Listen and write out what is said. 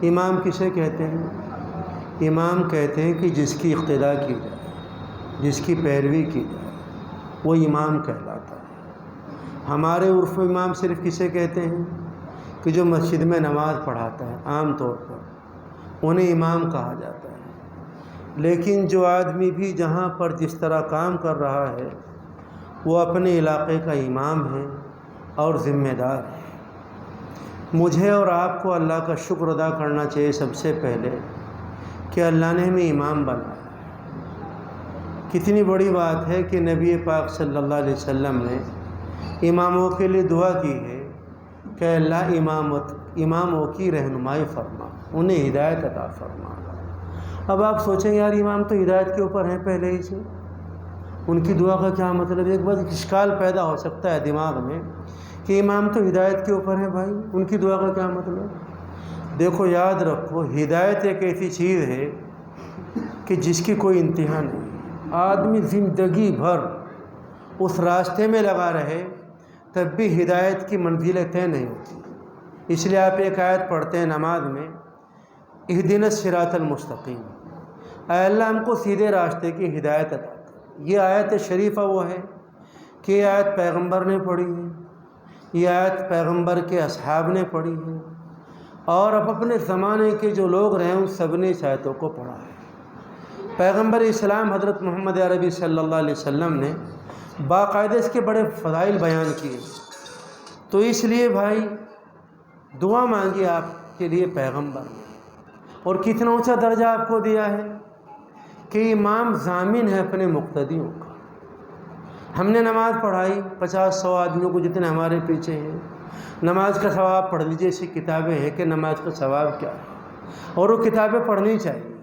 امام کسے کہتے ہیں؟ امام کہتے ہیں کہ جس کی اقتداء کی جائے، جس کی پیروی کی جائے، وہ امام کہلاتا ہے۔ ہمارے عرف میں امام صرف کسے کہتے ہیں؟ کہ جو مسجد میں نماز پڑھاتا ہے، عام طور پر انہیں امام کہا جاتا ہے۔ لیکن جو آدمی بھی جہاں پر جس طرح کام کر رہا ہے وہ اپنے علاقے کا امام ہے اور ذمہ دار ہے۔ مجھے اور آپ کو اللہ کا شکر ادا کرنا چاہیے سب سے پہلے کہ اللہ نے ہمیں امام بنایا۔ کتنی بڑی بات ہے کہ نبی پاک صلی اللہ علیہ وسلم نے اماموں کے لیے دعا کی ہے کہ اللہ اماموں کی رہنمائی فرما، انہیں ہدایت عطا فرما۔ اب آپ سوچیں یار امام تو ہدایت کے اوپر ہیں پہلے ہی سے، ان کی دعا کا کیا مطلب؟ ایک بات اشکال پیدا ہو سکتا ہے دماغ میں کہ امام تو ہدایت کے اوپر ہیں، بھائی ان کی دعا کا کیا مطلب؟ دیکھو یاد رکھو، ہدایت ایک ایسی چیز ہے کہ جس کی کوئی انتہا نہیں۔ آدمی زندگی بھر اس راستے میں لگا رہے تب بھی ہدایت کی منزلیں طے نہیں ہوتی۔ اس لیے آپ ایک آیت پڑھتے ہیں نماز میں، اہدنا الصراط المستقیم، اے اللہ ہم کو سیدھے راستے کی ہدایت عطا کر۔ یہ آیت شریفہ وہ ہے کہ یہ آیت پیغمبر نے پڑھی ہے، یہ آیت پیغمبر کے اصحاب نے پڑھی ہے، اور اب اپنے زمانے کے جو لوگ رہے ان سب نے اس آیتوں کو پڑھا ہے۔ پیغمبر اسلام حضرت محمد عربی صلی اللہ علیہ وسلم نے باقاعدہ اس کے بڑے فضائل بیان کیے۔ تو اس لیے بھائی دعا مانگی آپ کے لیے پیغمبر نے، اور کتنا اونچا درجہ آپ کو دیا ہے کہ امام ضامن ہے اپنے مقتدیوں کا۔ ہم نے نماز پڑھائی 50-100 آدمیوں کو جتنے ہمارے پیچھے ہیں، نماز کا ثواب پڑھ لیجیے، ایسی کتابیں ہیں کہ نماز کا ثواب کیا ہے، اور وہ کتابیں پڑھنی چاہیے۔